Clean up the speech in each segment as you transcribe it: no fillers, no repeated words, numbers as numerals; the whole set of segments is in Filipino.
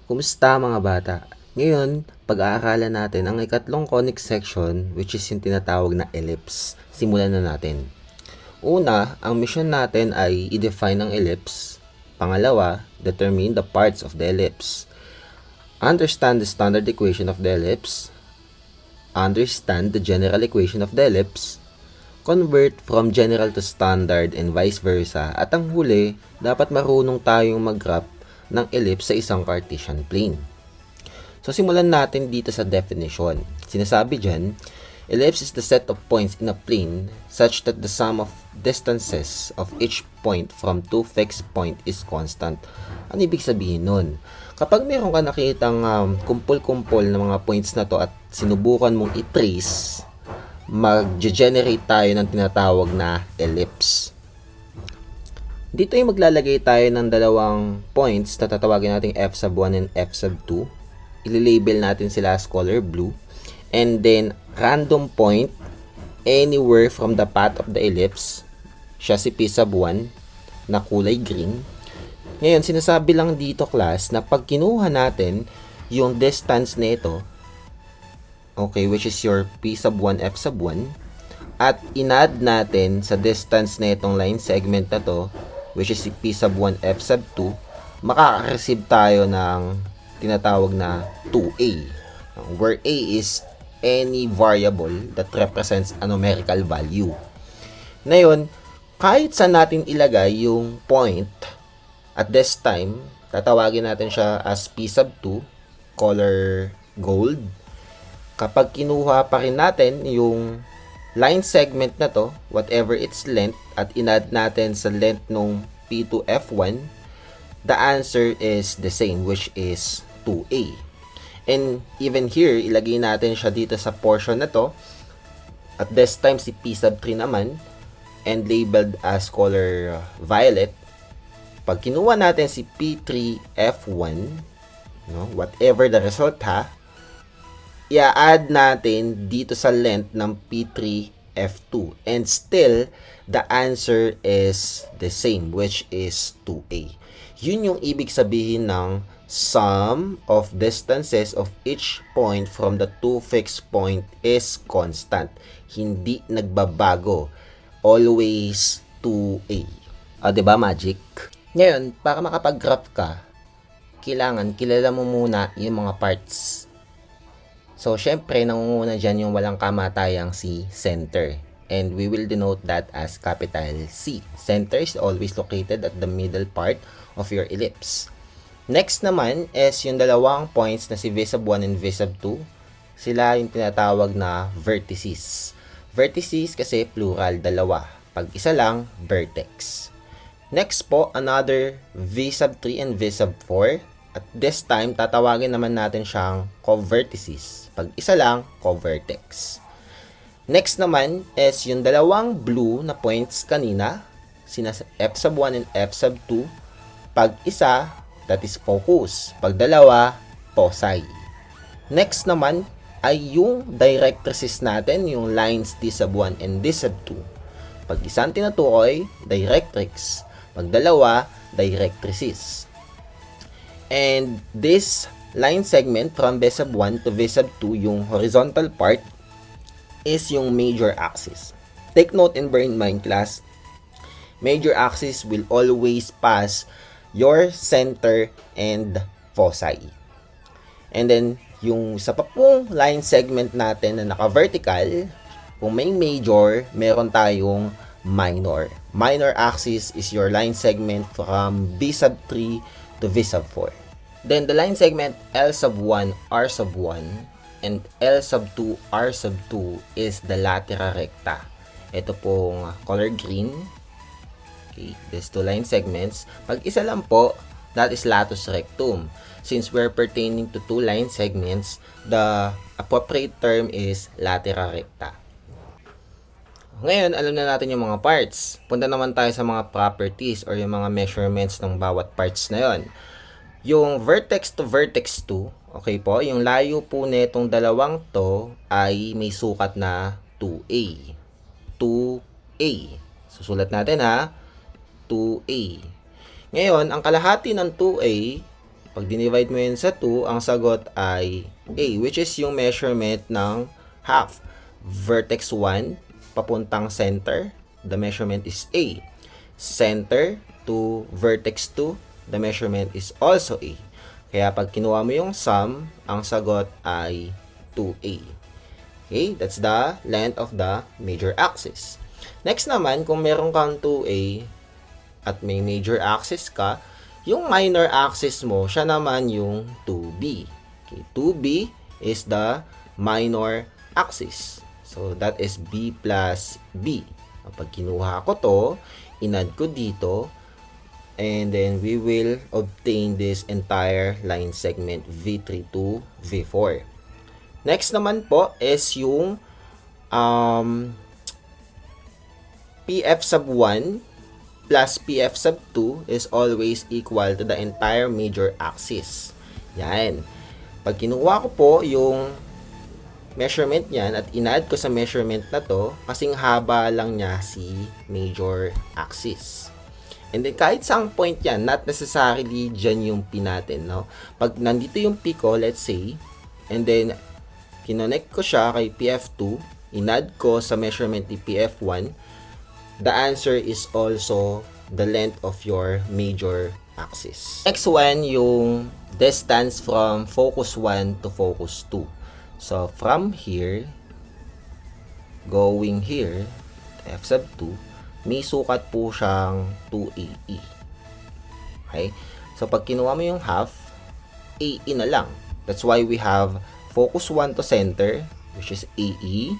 Kumusta mga bata? Ngayon, pag-aaralan natin ang ikatlong conic section which is yung tinatawag na ellipse. Simulan na natin. Una, ang mission natin ay i-define ang ellipse. Pangalawa, determine the parts of the ellipse. Understand the standard equation of the ellipse. Understand the general equation of the ellipse. Convert from general to standard and vice versa. At ang huli, dapat marunong tayong mag-graph ng ellipse sa isang Cartesian plane. So, simulan natin dito sa definition. Sinasabi dyan, ellipse is the set of points in a plane such that the sum of distances of each point from two fixed point is constant. Ano ibig sabihin nun? Kapag meron ka nakitang kumpol-kumpol na mga points na to at sinubukan mong i-trace, mag-generate tayo ng tinatawag na ellipse. Dito ay maglalagay tayo ng dalawang points na tatawagin natin f sub 1 and f sub 2. Ililabel natin sila as color blue. And then, random point anywhere from the path of the ellipse. Siya si p sub 1 na kulay green. Ngayon, sinasabi lang dito class na pag kinuha natin yung distance nito, okay, which is your p sub 1, f sub 1, at inad natin sa distance na itong line segment na to, which is p sub 1, f sub 2, makaka-receive tayo ng tinatawag na 2a, where a is any variable that represents a numerical value. Ngayon, kahit saan natin ilagay yung point, at this time, tatawagin natin siya as p sub 2, color gold. Kapag kinuha pa rin natin yung line segment na to, whatever its length, at inad natin sa length nung P2F1, the answer is the same, which is 2A. And even here, ilagay natin siya dito sa portion na to. At this time, si P sub 3 naman, and labeled as color violet. Pag kinuha natin si P3F1, no, whatever the result ha, i-add natin dito sa length ng P3F2. And still, the answer is the same, which is 2A. Yun yung ibig sabihin ng sum of distances of each point from the two fixed point is constant. Hindi nagbabago. Always 2A. O, diba, magic? Ngayon, para makapag-graph ka, kailangan kilala mo muna yung mga parts. So, syempre, nangunguna dyan yung walang kamatayang si center. And we will denote that as capital C. Center is always located at the middle part of your ellipse. Next naman is yung dalawang points na si V sub 1 and V sub 2. Sila yung tinatawag na vertices. Vertices kasi plural, dalawa. Pag isa lang, vertex. Next po, another V sub 3 and V sub 4. At this time, tatawagin naman natin siyang covertices. Pag isa lang, covertex. Next naman is yung dalawang blue na points kanina, sina F sub 1 and F sub 2. Pag isa, that is focus. Pag dalawa, foci. Next naman ay yung directrices natin, yung lines D sub 1 and D sub 2. Pag isang tinutukoy, directrix. Pag dalawa, directrices. And this line segment from V sub 1 to V sub 2, yung horizontal part, is yung major axis. Take note and bear in mind, class, major axis will always pass your center and foci. And then, yung sa papung line segment natin na naka-vertical, kung may major, meron tayong minor. Minor axis is your line segment from V sub 3 to V sub 4. Then, the line segment L sub 1, R sub 1, and L sub 2, R sub 2 is the latera recta. Ito pong color green. Okay, these two line segments. Pag isa lang po, that is latus rectum. Since we're pertaining to two line segments, the appropriate term is latera recta. Ngayon, alam na natin yung mga parts. Punta naman tayo sa mga properties or yung mga measurements ng bawat parts na yon. Yung vertex to vertex 2, okay po, yung layo po netong dalawang to ay may sukat na 2A. 2A. Susulat natin ha, 2A. Ngayon, ang kalahati ng 2A Pag dinivide mo yun sa 2, ang sagot ay A, which is yung measurement ng half. Vertex 1, papuntang center, the measurement is A. Center to vertex 2, the measurement is also A. Kaya pag kinuha mo yung sum, ang sagot ay 2A. Okay, that's the length of the major axis. Next naman, kung meron kang 2A at may major axis ka, yung minor axis mo, siya naman yung 2B. Okay, 2B is the minor axis. So, that is B plus B. Kapag kinuha ko to, inad ko dito, and then we will obtain this entire line segment V3 to V4. Next naman po is yung PF sub 1 plus PF sub 2 is always equal to the entire major axis. Yan. Pag kinuha ko po yung measurement niyan at in-add ko sa measurement na to, kasing haba lang niya si major axis. And then kahit saang point yan, not necessarily dyan yung P natin, no? Pag nandito yung P ko, let's say, and then kinonect ko siya kay PF2, in-add ko sa measurement ni PF1, the answer is also the length of your major axis. Next one, yung distance from focus 1 to focus 2. So, from here, going here, F sub 2, may sukat po siyang 2AE. Okay? So, pag kinuha mo yung half, AE na lang. That's why we have focus 1 to center, which is AE.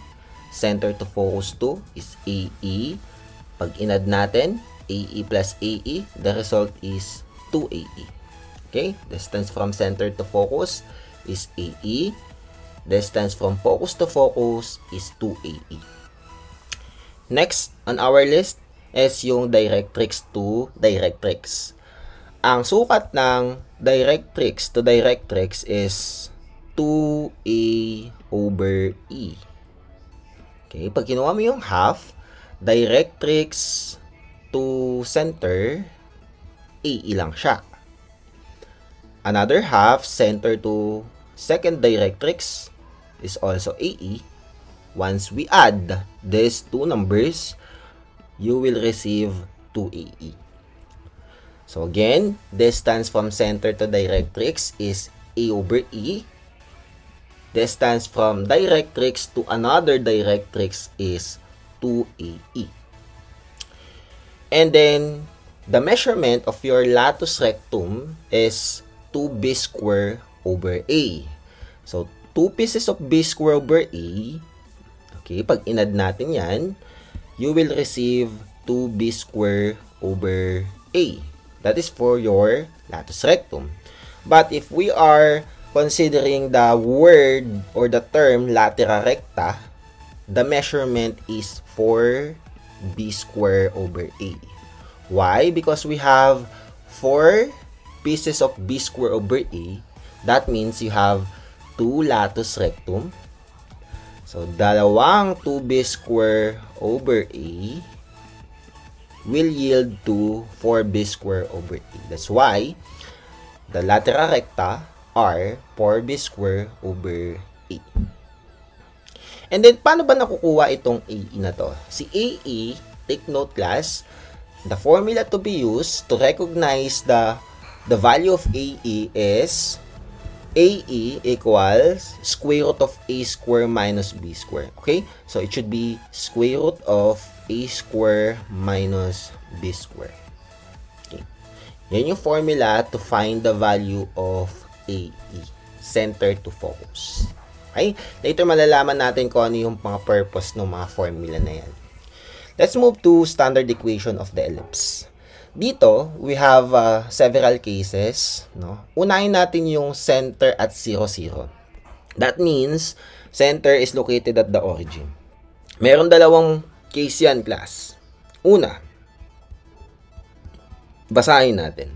Center to focus 2 is AE. Pag inad natin, AE plus AE, the result is 2AE. Okay? Distance from center to focus is AE. Distance from focus to focus is 2AE. Next on our list is yung directrix to directrix. Ang sukat ng directrix to directrix is 2A over E. Okay, pag kinuha mo yung half, directrix to center, AE lang siya. Another half, center to second directrix, is also AE. Once we add these two numbers, you will receive 2AE. So again, distance from center to directrix is A over E. Distance from directrix to another directrix is 2AE. And then, the measurement of your latus rectum is 2B square over A. So, 2 pieces of B square over A. Okay, pag inad natin yan, you will receive 2B square over A. That is for your latus rectum. But if we are considering the word or the term latera recta, the measurement is 4B square over A. Why? Because we have 4 pieces of B square over A. That means you have 2 latus rectum. So, dalawang 2B square over A will yield to 4B square over A. That's why the latera recta are 4B square over A. And then, paano ba nakukuha itong AE na to? Si AE, take note class, the formula to be used to recognize the value of AE is AE equals square root of A square minus B square. Okay? So, it should be square root of A square minus B square. Okay. Yan yung formula to find the value of AE. Center to focus. Okay? Later, malalaman natin kung ano yung mga purpose ng mga formula na yan. Let's move to standard equation of the ellipse. Dito, we have several cases. No? Unahin natin yung center at 0, 0. That means, center is located at the origin. Meron dalawang case yan, class. Una, basahin natin.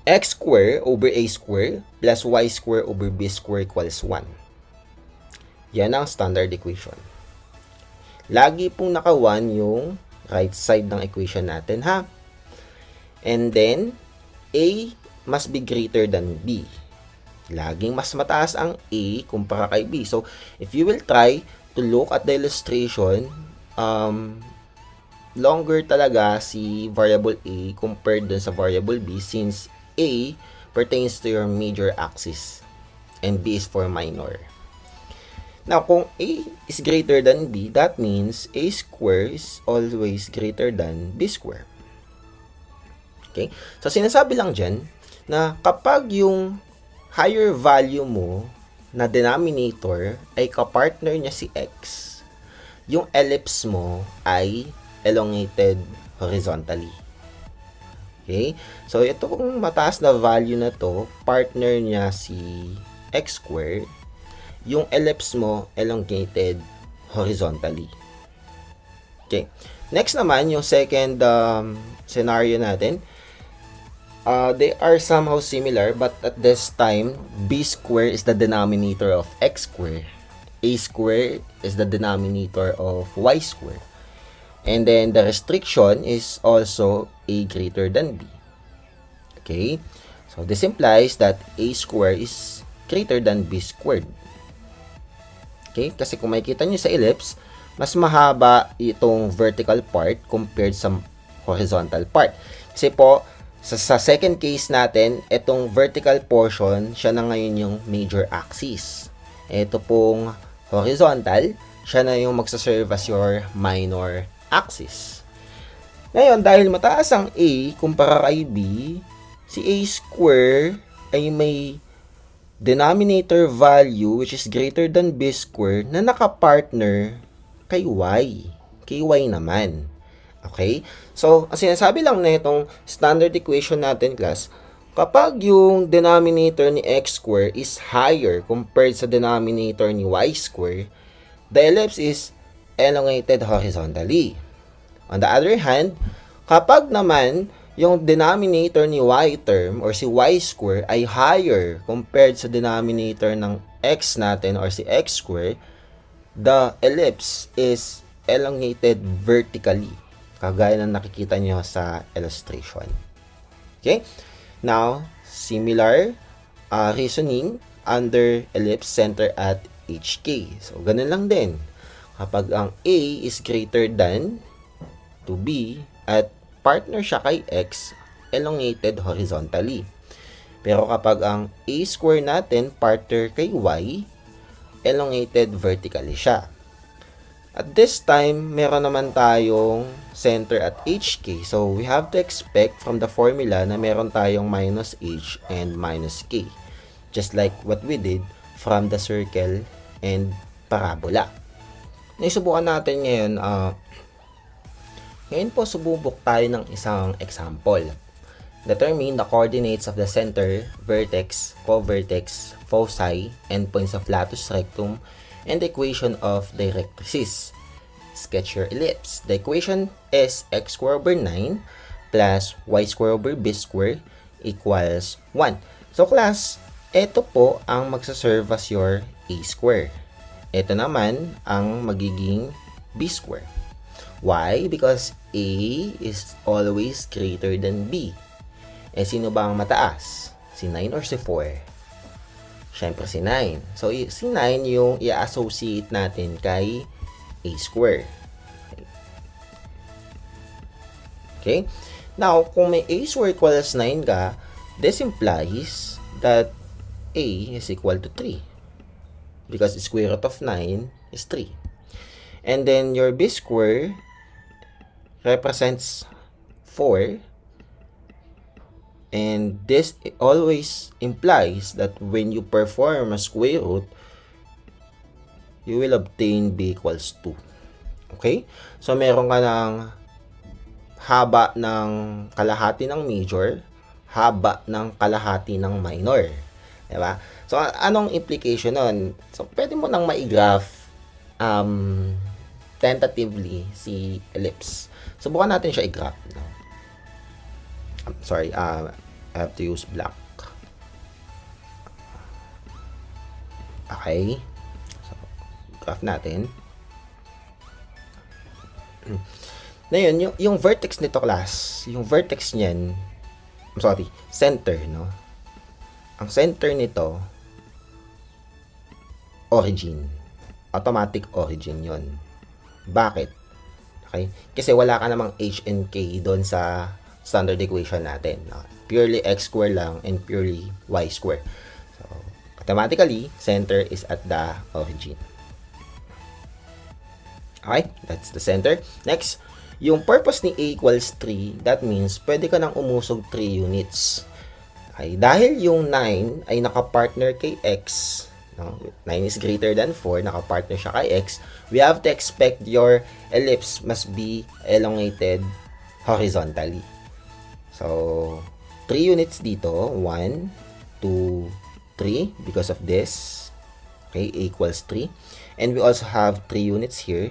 X square over A square plus Y square over B square equals 1. Yan ang standard equation. Lagi pong naka 1 yung right side ng equation natin, ha? And then, A must be greater than B. Laging mas mataas ang A kumpara kay B. So, if you will try to look at the illustration, longer talaga si variable A compared dun sa variable B since A pertains to your major axis and B is for minor. Now, kung A is greater than B, that means A square is always greater than B square. Okay? So, sinasabi lang dyan na kapag yung higher value mo na denominator ay kapartner niya si X, yung ellipse mo ay elongated horizontally. Okay? So, itong mataas na value na to, partner niya si X square, yung ellipse mo elongated horizontally. Okay. Next naman, yung second scenario natin, they are somehow similar, but at this time, B square is the denominator of X square. A square is the denominator of Y square. And then the restriction is also A greater than B. Okay? So this implies that A square is greater than B squared. Okay? Kasi kung makikita nyo sa ellipse, mas mahaba itong vertical part compared sa horizontal part. Kasi po, sa second case natin, itong vertical portion, siya na ngayon yung major axis. Ito pong horizontal, siya na yung magsaserve as your minor axis. Ngayon, dahil mataas ang A kumpara kay B, si A square ay may denominator value which is greater than B square na nakapartner kay Y. Kay Y naman. Okay? So, ang sinasabi lang na itong standard equation natin, class, kapag yung denominator ni X square is higher compared sa denominator ni Y square, the ellipse is elongated horizontally. On the other hand, kapag naman yung denominator ni Y term or si Y square ay higher compared sa denominator ng X natin or si X square, the ellipse is elongated vertically. Kagaya ng nakikita nyo sa illustration. Okay? Now, similar reasoning under ellipse center at HK. So, ganun lang din. Kapag ang A is greater than to B at partner siya kay X, elongated horizontally. Pero kapag ang A square natin partner kay Y, elongated vertically siya. At this time, meron naman tayong center at HK. So, we have to expect from the formula na meron tayong minus H and minus K. Just like what we did from the circle and parabola. Naisubukan natin ngayon, ngayon po sububok tayo ng isang example. Determine the coordinates of the center, vertex, co-vertex, foci, and points of latus rectum, and the equation of directrices. Sketch your ellipse. The equation is x squared over 9 plus y squared over b squared equals 1. So class, ito po ang magsaserve as your a square. Ito naman ang magiging b square. Why? Because a is always greater than b. Eh, sino ba ang mataas? Si 9 or si 4? Siyempre si 9. So, si 9 yung i-associate natin kay a square. Okay? Now, kung may a square equals 9 ka, this implies that a is equal to 3. Because the square root of 9 is 3. And then, your b square represents 4. And this always implies that when you perform a square root, you will obtain b equals 2. Okay? So, meron ka ng haba ng kalahati ng major, haba ng kalahati ng minor. Diba? So, anong implication nun? So, pwede mo nang ma-graph tentatively si ellipse. Subukan natin siya i-graph. No? Sorry, I have to use black. Okay. So, graph natin. Ngayon, yung vertex nito, class, yung vertex niyan, center, no? Ang center nito, origin. Automatic origin yon. Bakit? Okay? Kasi wala ka namang h and k doon sa standard equation natin. No? Purely x square lang and purely y square. So, automatically, center is at the origin. Okay? That's the center. Next, yung purpose ni a equals 3, that means pwede ka nang umusog 3 units. Okay? Dahil yung 9 ay nakapartner kay x, no? 9 is greater than 4, nakapartner siya kay x, we have to expect your ellipse must be elongated horizontally. So, 3 units dito, 1, 2, 3, because of this. Okay, a equals 3. And we also have 3 units here.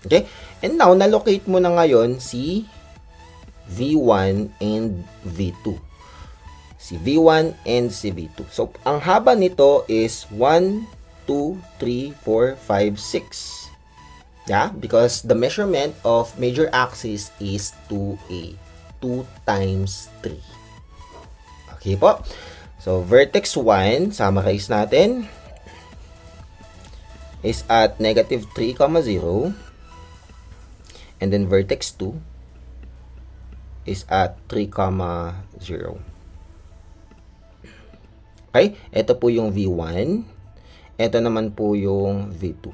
Okay, and now, nalocate mo na ngayon si V1 and V2. Si V1 and si V2. So, ang haba nito is 1, 2, 3, 4, 5, 6. Yeah, because the measurement of major axis is 2a. 2 times 3. Okay po. So, vertex 1, summarize natin, is at negative 3, 0. And then vertex 2 is at 3, 0. Okay? Ito po yung V1. Ito naman po yung V2.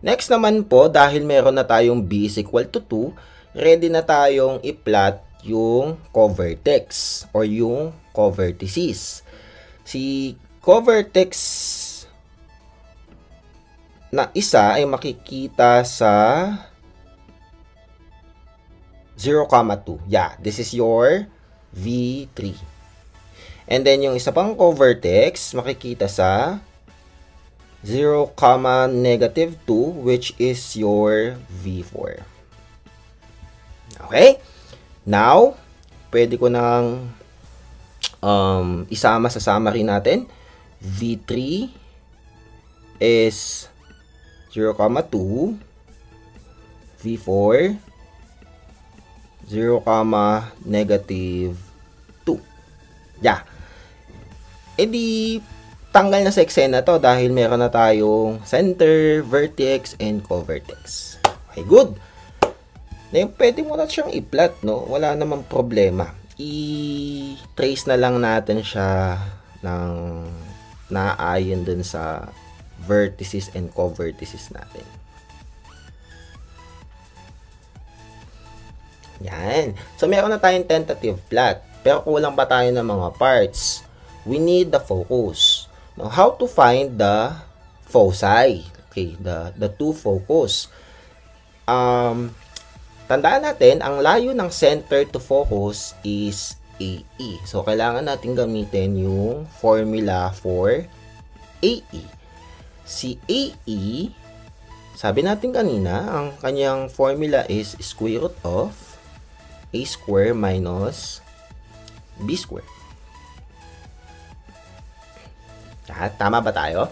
Next naman po, dahil meron na tayong B is equal to 2, ready na tayong i-plot yung covertex or yung covertices. Si covertex na isa ay makikita sa 0, 2. Yeah, this is your V3. And then, yung isa pang covertex, makikita sa 0, negative 2, which is your V4. Okay? Now, pwede ko nang isama sa summary natin. V3 is 0, 2. V4, 0, negative 2. Yeah. E di, tanggal na sa eksena to dahil meron na tayong center, vertex, and covertex. Okay, good. Ngayon, pwede mo na siyang i-plot, no? Wala namang problema. I-trace na lang natin siya ng naayon dun sa vertices and covertices natin. Yan. So, meron na tayong tentative plot. Pero kulang pa tayo ng mga parts. We need the focus. Now, how to find the foci? Okay, the two focus. Tandaan natin, ang layo ng center to focus is AE. So, kailangan natin gamitin yung formula for AE. Si AE, sabi natin kanina, ang kanyang formula is square root of A square minus B square. Tama ba tayo?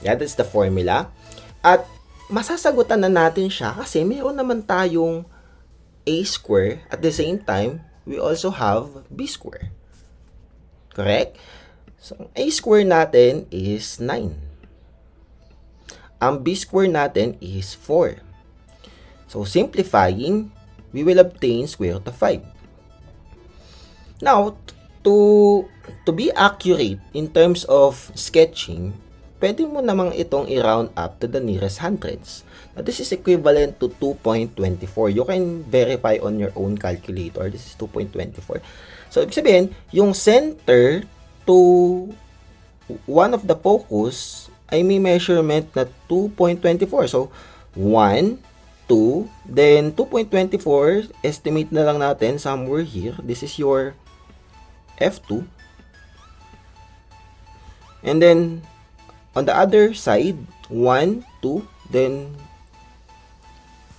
Yeah, that's the formula. At masasagutan na natin siya kasi mayroon naman tayong A square. At the same time, we also have B square. Correct? So, A square natin is 9. Ang B square natin is 4. So, simplifying, we will obtain square root of 5. Now, to be accurate in terms of sketching, pwede mo namang itong i-round up to the nearest hundreds. Now, this is equivalent to 2.24. You can verify on your own calculator. This is 2.24. So, ibig sabihin, yung center to one of the focus ay may measurement na 2.24. So, 1, 2, then 2.24, estimate na lang natin somewhere here. This is your F2. And then, on the other side, 1, 2, then,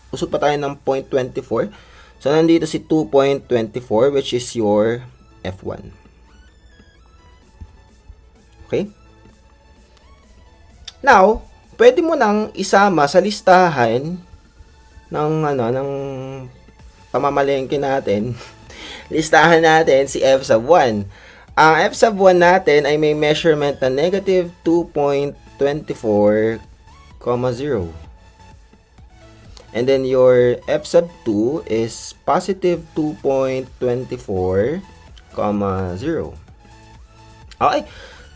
usog pa tayo ng 0.24. So, nandito si 2.24, which is your F1. Okay? Now, pwede mo nang isama sa listahan ng pamamalengke natin, listahan natin si f sub 1. Ang f sub 1 natin ay may measurement na negative 2.24, 0. And then your f sub 2 is positive 2.24, 0. Okay.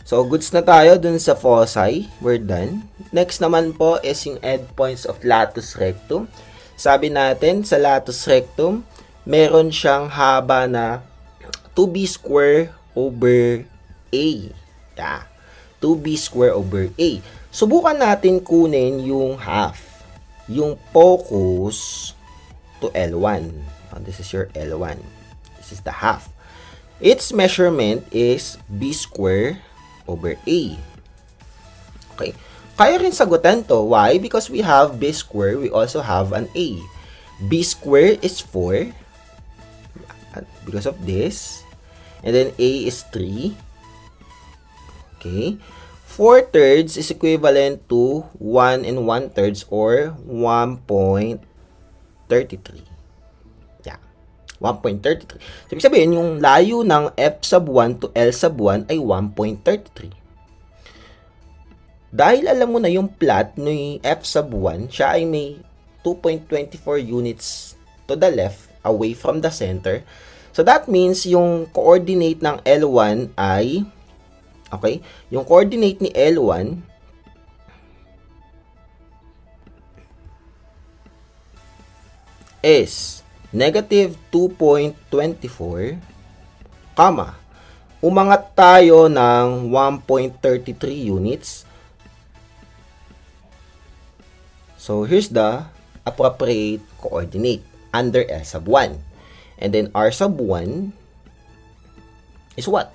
So, goods na tayo dun sa foci. We're done. Next naman po is yung endpoints of latus rectum. Sabi natin, sa latus rectum, meron siyang haba na 2b square over a. Yeah. 2b square over a. Subukan natin kunin yung half. Yung focus to L1. This is your L1. This is the half. Its measurement is b square over a. Okay. Kaya rin sagutan to. Why? Because we have b square, we also have an a. b square is 4. Because of this. And then a is 3. Okay. 4/3 is equivalent to 1 1/3 or 1.33. Yeah. 1.33. So, ibig sabihin, yung layo ng f sub 1 to L sub 1 ay 1.33. Dahil alam mo na yung plot ng f sub 1, siya ay may 2.24 units to the left, away from the center. So, that means yung coordinate ng L1 ay, okay, yung coordinate ni L1 is negative 2.24, umangat tayo ng 1.33 units. So, here's the appropriate coordinate under L sub 1. And then, R sub 1 is what?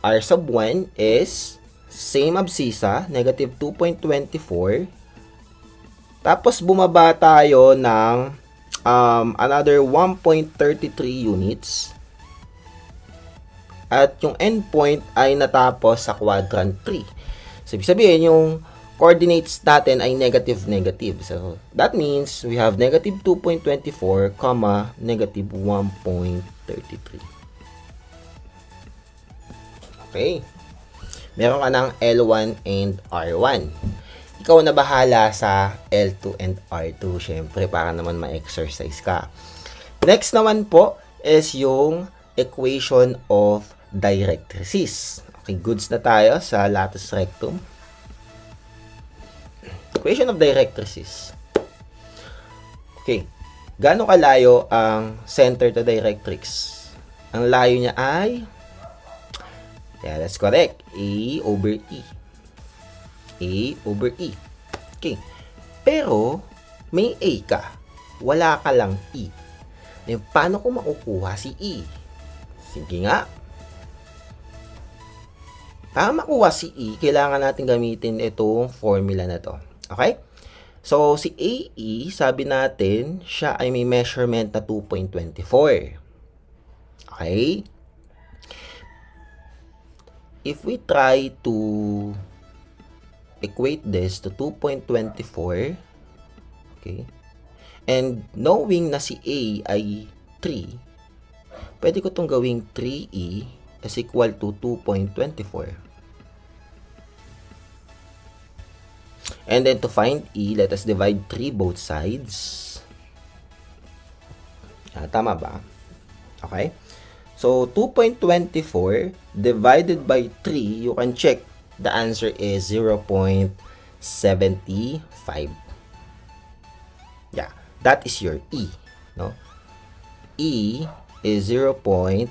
R sub 1 is same abscissa, negative 2.24. Tapos, bumaba tayo ng another 1.33 units. At yung endpoint ay natapos sa quadrant 3. So, ibig sabihin, yung coordinates natin ay negative. So, that means we have negative 2.24, negative 1.33. Okay. Meron ka ng L1 and R1. Ikaw na bahala sa L2 and R2, syempre, para naman ma-exercise ka. Next naman po is yung equation of directrices. Okay, goods na tayo sa latus rectum. Equation of directrices. Okay. Gaano kalayo ang center to directrix? Ang layo niya ay, yeah, that's correct. A over E. A over E. Okay. Pero, may A ka. Wala ka lang E. Then, paano ko makukuha si E? Sige nga. Para makuha si E, kailangan natin gamitin itong formula na to. Okay? So, si AE, sabi natin, siya ay may measurement na 2.24. Okay? If we try to equate this to 2.24, okay, and knowing na si A ay 3, pwede ko itong gawing 3E is equal to 2.24. And then to find E, let us divide 3 both sides. Tama ba? Okay. So, 2.24 divided by 3, you can check. The answer is 0.75. Yeah, that is your E. No? E is 0.75.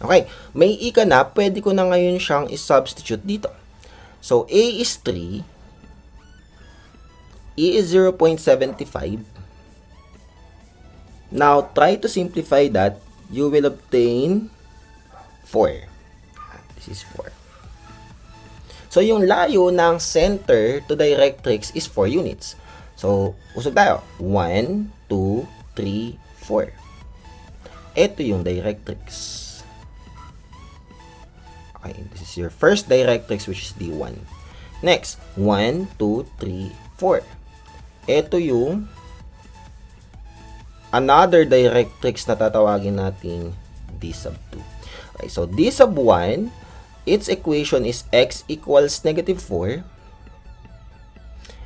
Okay, may E ka na, pwede ko na ngayon siyang i-substitute dito. So, A is 3, E is 0.75. Now, try to simplify that. You will obtain 4. This is 4. So, yung layo ng center to directrix is 4 units. So, usog tayo. 1, 2, 3, 4. Ito yung directrix. Okay, this is your first directrix, which is D1. Next, 1, 2, 3, 4. ito yung another directrix na tatawagin natin d sub 2. Okay, so d sub 1, its equation is x equals negative 4.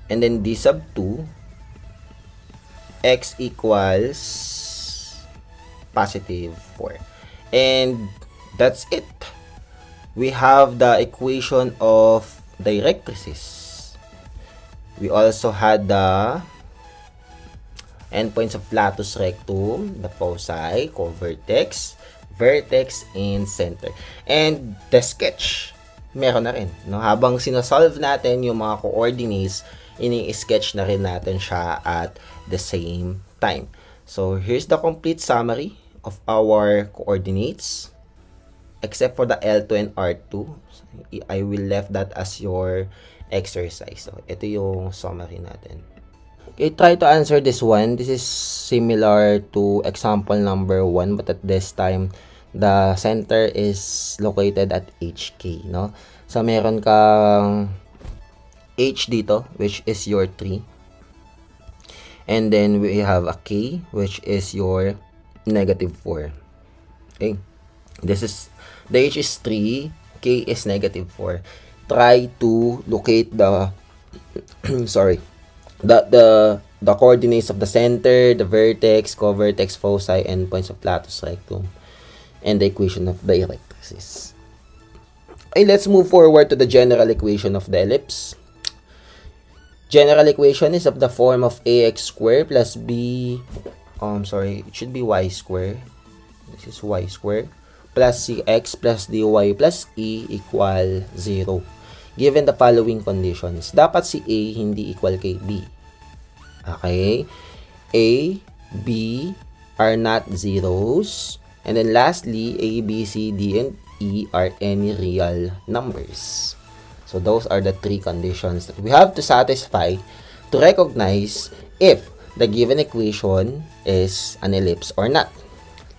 And then d sub 2, x equals positive 4. And that's it. We have the equation of directrices. We also had the endpoints of latus rectum, the foci, co-vertex, vertex, and center. And the sketch, meron na rin. No? Habang sinosolve natin yung mga coordinates, ini-sketch na rin natin siya at the same time. So, here's the complete summary of our coordinates. Except for the L2 and R2, I will left that as your exercise. So, ito yung summary natin. Okay, try to answer this one. This is similar to example number 1, but at this time, the center is located at HK, no? So, meron kang H dito, which is your 3. And then, we have a K, which is your negative 4. Okay? This is, the H is 3, K is negative 4. Try to locate the, sorry, the coordinates of the center, the vertex, co-vertex, foci, endpoints of latus rectum, and the equation of directrices. Okay, let's move forward to the general equation of the ellipse. General equation is of the form of ax squared plus b, it should be y squared. This is y squared plus cx plus dy plus e equal 0. Given the following conditions, dapat si A hindi equal kay B. Okay? A, B are not zeros. And then lastly, A, B, C, D, and E are any real numbers. So those are the 3 conditions that we have to satisfy to recognize if the given equation is an ellipse or not.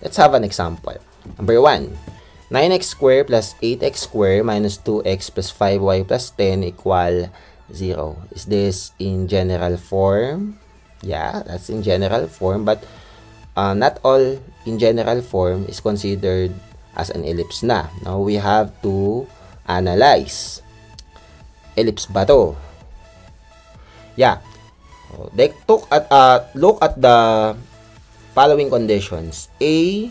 Let's have an example. Number 1, 9x squared plus 8x squared minus 2x plus 5y plus 10 equal 0. Is this in general form? Yeah, that's in general form, but not all in general form is considered as an ellipse na. Now, we have to analyze. Ellipse ba to? Yeah. They look at the following conditions. A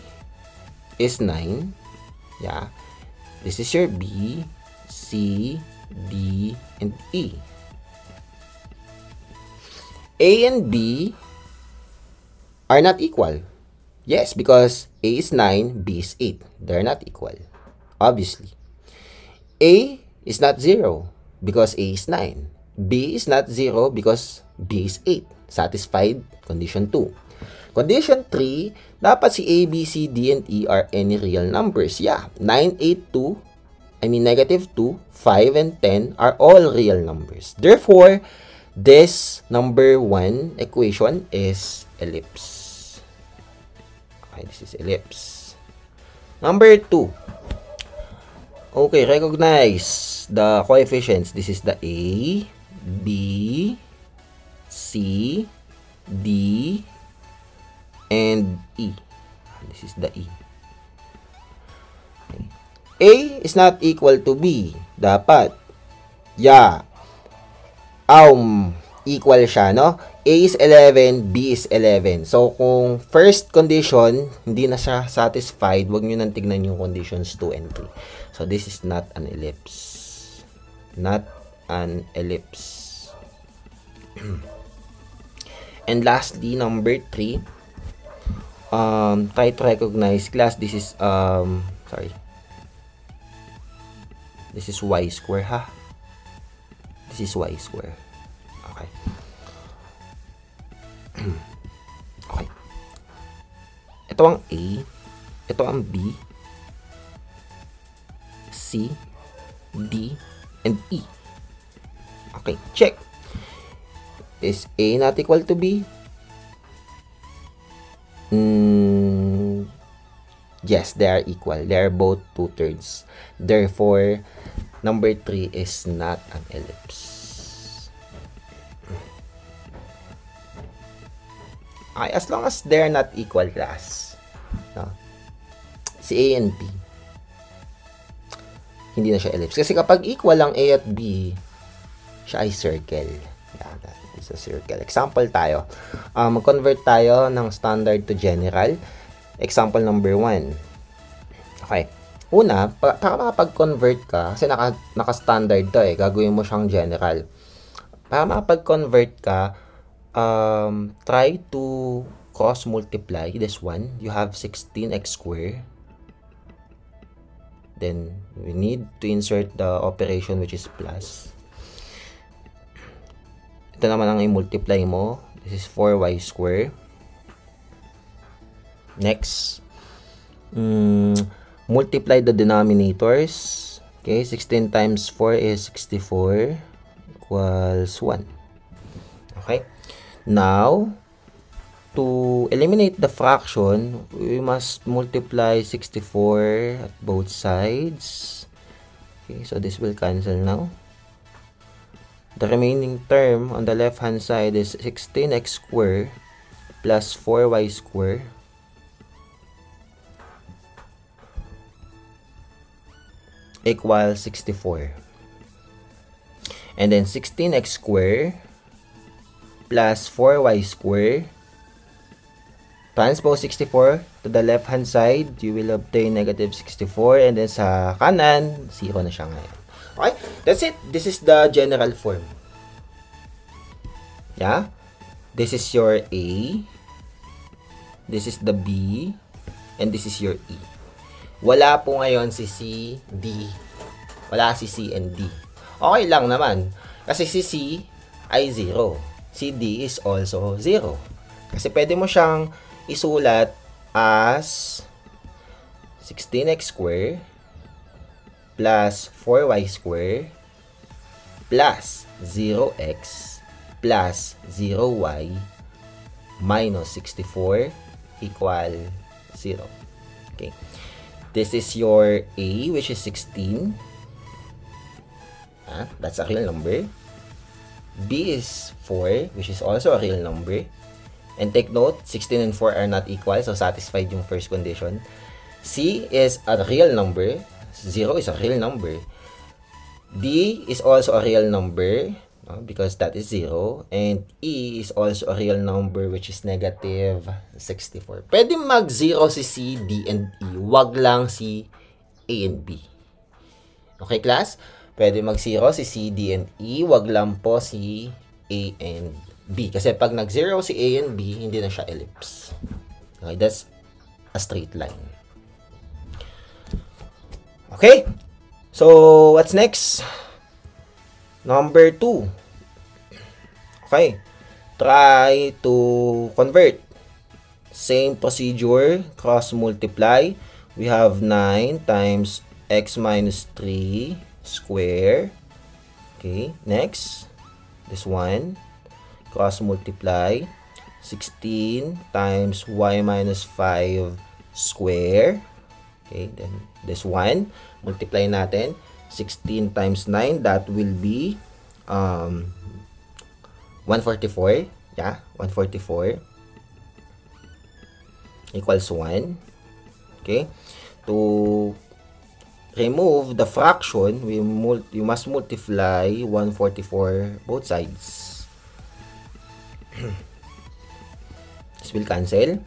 is 9. Yeah. This is your B, C, D, and E. A and B are not equal. Yes, because A is 9, B is 8. They're not equal. Obviously. A is not 0 because A is 9. B is not 0 because B is 8. Satisfied? Condition 2. Condition 3, dapat si A, B, C, D, and E are any real numbers. Yeah, 9, 8, 2, negative 2, 5, and 10 are all real numbers. Therefore, this number 1 equation is ellipse. Okay, this is ellipse. Number 2. Okay, recognize the coefficients. This is the A, B, C, D, and E. This is the E. Okay. A is not equal to B. Dapat. Yeah. Equal siya, no? A is 11, B is 11. So, kung first condition, hindi na siya satisfied, huwag nyo nang tignan yung conditions 2 and 3. So, this is not an ellipse. Not an ellipse. And lastly, number 3, try to recognize class. This is this is y square, ha? This is y square. Okay. Okay. Ito ang A, ito ang B, C, D, and E. Okay, check. Is A not equal to B? Yes, they are equal. They are both 2/3. Therefore, number 3 is not an ellipse. Okay, as long as they're not equal, class. No? Si A and B, hindi na siya ellipse. Kasi kapag equal ang A at B, siya ay circle. Yeah, that is a circle. Example tayo. Mag-convert tayo ng standard to general. Example number 1. Okay. Una, para makapag-convert ka, kasi naka-standard to eh, gagawin mo siyang general. Para makapag-convert ka, try to cross-multiply this one. You have 16x squared. Then, we need to insert the operation which is plus. Ito naman ang i-multiply mo. This is 4y squared. Next, multiply the denominators. Okay, 16 times 4 is 64 equals 1. Okay. Now, to eliminate the fraction, we must multiply 64 at both sides. Okay, so this will cancel now. The remaining term on the left-hand side is 16x squared plus 4y squared equals 64. And then 16x squared plus 4y squared, transpose 64 to the left-hand side, you will obtain negative 64. And then sa kanan, 0 na siya ngayon. Okay? That's it. This is the general form. Yeah? This is your A. This is the B. And this is your E. Wala po ngayon si C, D. Wala si C and D. Okay lang naman. Kasi si C ay 0. Si D is also 0. Kasi pwede mo siyang isulat as 16x squared plus 4y squared plus 0x plus 0y minus 64 equal 0. Okay. This is your A, which is 16. That's a real number. B is 4, which is also a real number. And take note, 16 and 4 are not equal, so satisfied yung first condition. C is a real number. 0 is a real number. D is also a real number, because that is 0. And E is also a real number, which is negative 64. Pwede mag-0 si C, D, and E. Wag lang si A and B. Okay, class? Pwede mag-0 si C, D, and E. Wag lang po si A and B. Kasi pag nag-0 si A and B, hindi na siya ellipse. Okay, that's a straight line. Okay? So, what's next? Number 2. Okay. Try to convert. Same procedure. Cross-multiply. We have 9 times x minus 3 square. Okay. Next. This one. Cross-multiply. 16 times y minus 5 square. Okay. Then, this one. Multiply natin. 16 times 9, that will be 144. Yeah, 144 equals 1. Okay. To remove the fraction, you must multiply 144 both sides. This will cancel.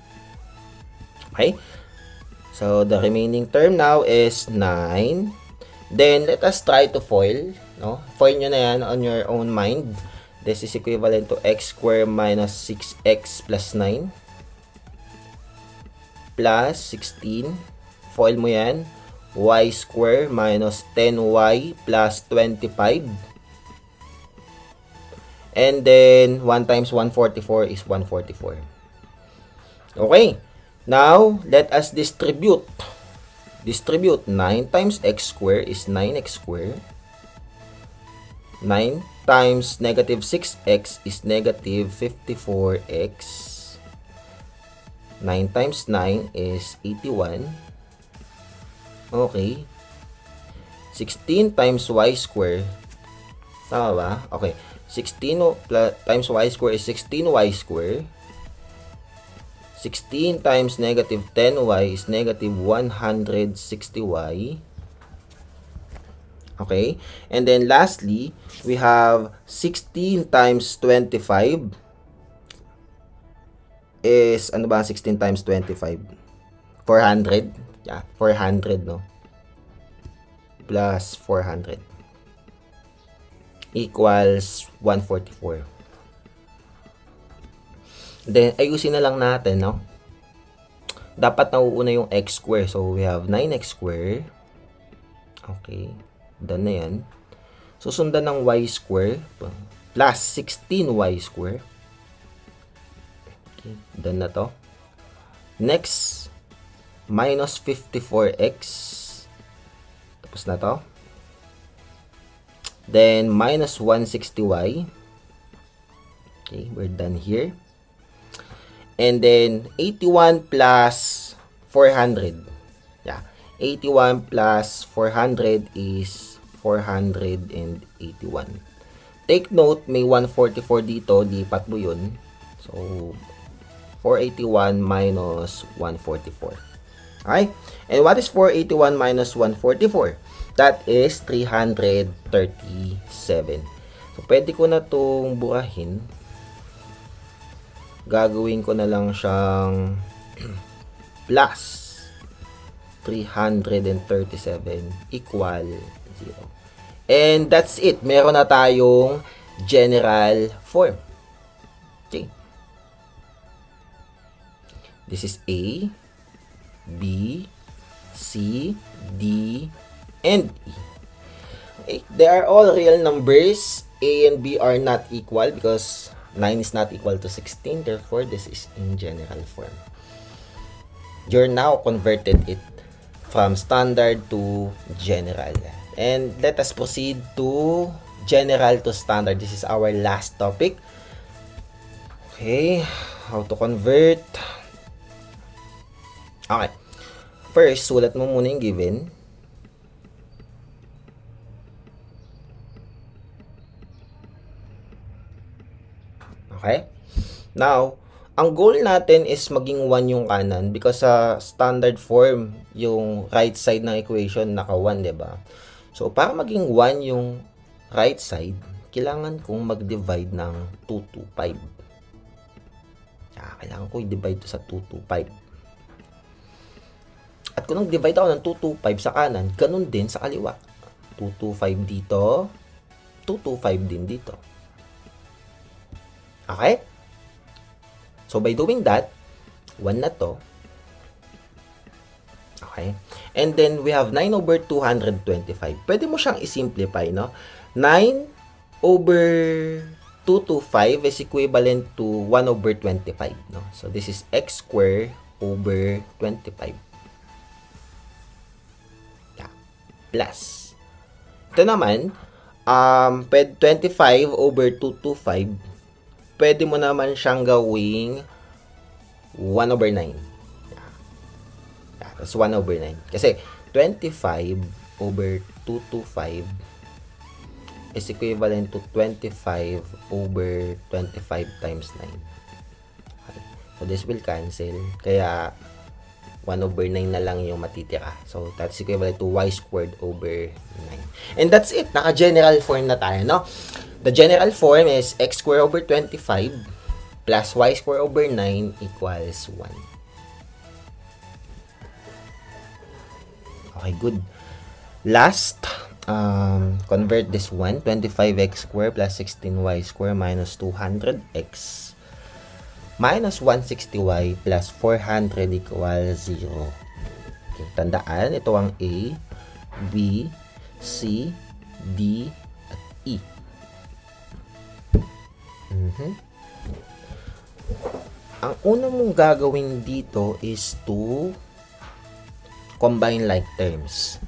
Okay. So, the remaining term now is 9. Then, let us try to FOIL. No? FOIL nyo na yan on your own mind. This is equivalent to x squared minus 6x plus 9. Plus 16. FOIL mo yan. Y squared minus 10y plus 25. And then, 1 times 144 is 144. Okay. Now, let us distribute. Distribute 9 times x squared is 9x squared. 9 times negative 6x is negative 54x. 9 times 9 is 81. Okay. 16 times y squared. Tama ba? Okay. 16 times y squared is 16y squared. 16 times negative 10y is negative 160y. Okay? And then lastly, we have 16 times 25 is, ano ba 16 times 25? 400. Yeah, 400, no? Plus 400 equals 144. Then, ayusin na lang natin, no? Dapat nauuna yung x square. So, we have 9x square. Okay. Done na yan. Susundan ng y square plus 16y square. Okay. Done na to. Next, minus 54x. Tapos na to. Then, minus 160y. Okay, we're done here. And then, 81 plus 400. Yeah, 81 plus 400 is 481. Take note, may 144 dito. Lipat mo yun. So, 481 minus 144. Okay? And what is 481 minus 144? That is 337. So, pwede ko na itong burahin. Gagawin ko na lang siyang plus 337 equal 0. And that's it. Meron na tayong general form. Okay. This is A, B, C, D, and E. Okay. They are all real numbers. A and B are not equal because 9 is not equal to 16. Therefore, this is in general form. You're now converted it from standard to general. And let us proceed to general to standard. This is our last topic. Okay. How to convert. Okay. First, sulat mo muna yung given. Okay? Now, ang goal natin is maging 1 yung kanan because sa standard form, yung right side ng equation naka 1, diba? So, para maging 1 yung right side, kailangan kong mag-divide ng 2 to 5. Kailangan ko i-divide to sa 2 to 5. At kung nag-divide ako ng 2 to 5 sa kanan, ganun din sa kaliwa. 2 to 5 dito, 2 to 5 din dito. Okay? So, by doing that, 1 na to. Okay? And then, we have 9 over 225. Pwede mo siyang i-simplify, no? 9 over 2 to 5 is equivalent to 1 over 25, no? So, this is x squared over 25. Yeah. Plus. Ito naman, 25 over 225, pwede mo naman siyang gawing 1 over 9. Yeah, that's 1 over 9. Kasi 25 over 225 is equivalent to 25 over 25 times 9. Okay. So, this will cancel. Kaya, 1 over 9 na lang yung matitira. So, that's equivalent to y squared over 9. And that's it. Naka-general form na tayo, no? The general form is x squared over 25 plus y squared over 9 equals 1. Okay, good. Last, convert this one. 25x squared plus 16y squared minus 200x minus 160y plus 400 equals 0. Okay, tandaan, ito ang A, B, C, D, at E. Ang una mong gagawin dito is to combine like terms.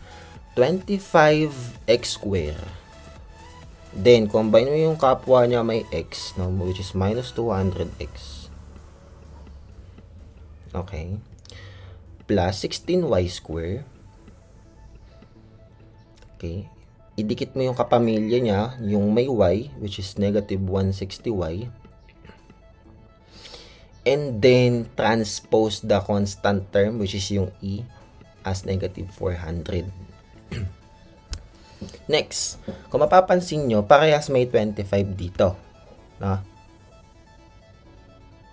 25x squared. Then, combine mo yung kapwa niya may x, no, which is minus 200x. Okay. Plus 16y squared. Okay. Idikit mo yung kapamilya niya, yung may y, which is negative 160y. and then transpose the constant term, which is yung E, as negative 400. Next, kung mapapansin nyo, parehas may 25 dito. No?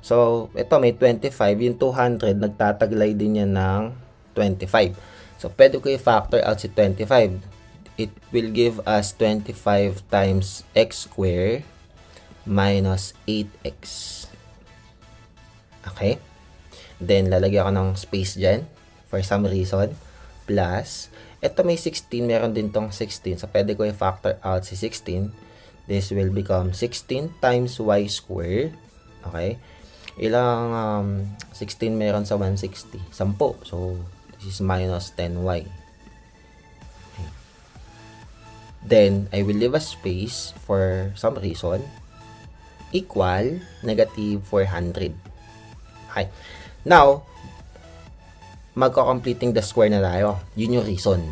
So, ito may 25, yung 200, nagtataglay din yan ng 25. So, pwede ko i-factor out si 25. It will give us 25 times x squared minus 8x. Okay? Then, lalagyan ko ng space dyan for some reason. Plus, ito may 16, meron din tong 16. So, pwede ko i-factor out si 16. This will become 16 times y squared. Okay? Ilang 16 meron sa 160? 10. So, this is minus 10y. Okay. Then, I will leave a space for some reason equal negative 400. Okay. Now, magko-completing the square na tayo. Yun yung reason.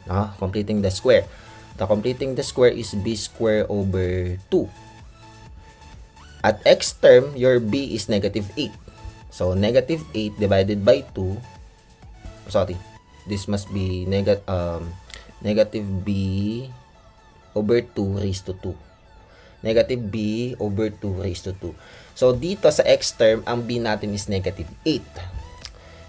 No? Completing the square. The completing the square is b square over 2. At x term, your b is negative 8. So, negative 8 divided by 2. Sorry. This must be negative b over 2 raised to 2. Negative b over 2 raised to 2. So, dito sa x term, ang b natin is negative 8.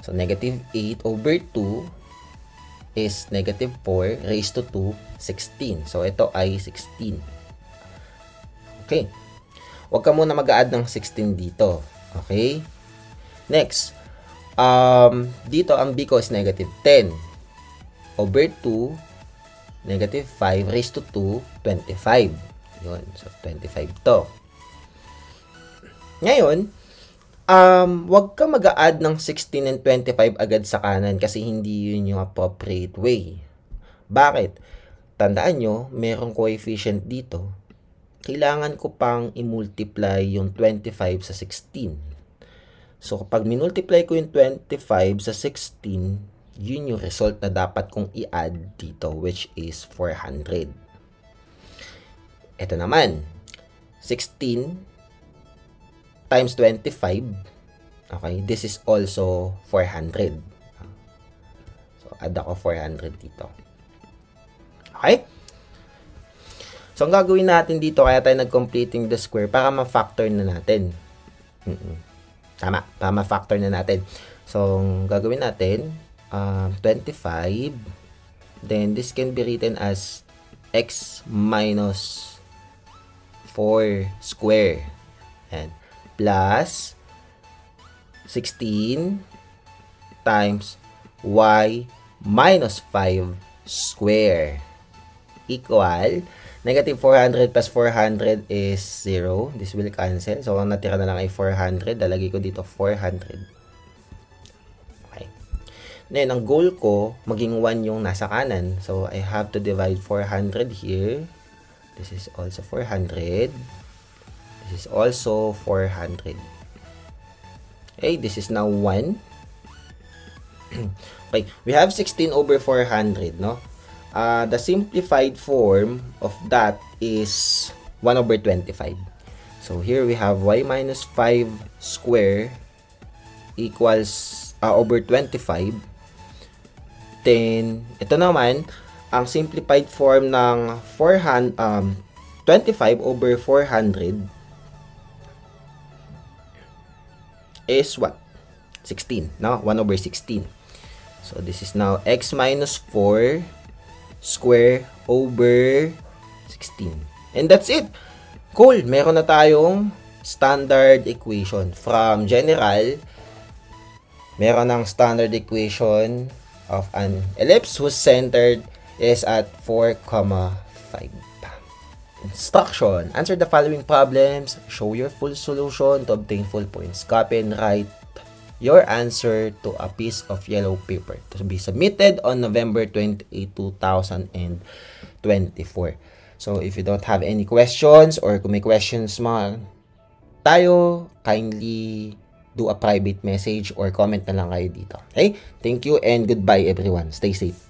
So, negative 8 over 2 is negative 4 raised to 2, 16. So, ito ay 16. Okay. Huwag ka muna mag-add ng 16 dito. Okay? Next. Dito, ang b ko is negative 10. Over 2, negative 5 raised to 2, 25. Yun. So, 25 to. Ngayon, huwag ka mag-add ng 16 and 25 agad sa kanan kasi hindi yun yung appropriate way. Bakit? Tandaan nyo, merong coefficient dito. Kailangan ko pang i-multiply yung 25 sa 16. So, kapag minultiply ko yung 25 sa 16, yun yung result na dapat kong i-add dito, which is 400. Ito naman, 16 times 25, okay, this is also 400. So, add ako 400 dito. Okay? So, ang gagawin natin dito, kaya tayo nag-completing the square para ma-factor na natin. Tama, para ma-factor na natin. So, ang gagawin natin, 25, then this can be written as x minus 4 square. And plus 16 times y minus 5 square equal negative 400 plus 400 is 0. This will cancel. So, ang natira na lang ay 400. Dalagay ko dito 400. Okay. Ngayon, ang goal ko, maging 1 yung nasa kanan. So, I have to divide 400 here. This is also 400. This is also 400. Okay, this is now 1. Okay, we have 16 over 400, no? The simplified form of that is 1 over 25. So, here we have y minus 5 square equals over 25. Then, ito naman, ang simplified form ng 25 over 400 is what? 16, no? 1 over 16. So, this is now x minus 4 square over 16. And that's it. Cool. Meron na tayong standard equation. From general, meron ng standard equation of an ellipse whose centered is at 4,5. Instruction. Answer the following problems. Show your full solution to obtain full points. Copy and write your answer to a piece of yellow paper to be submitted on November 28, 2024. So, if you don't have any questions or kung may questions mga tayo, kindly do a private message or comment na lang kayo dito. Okay? Thank you and goodbye everyone. Stay safe.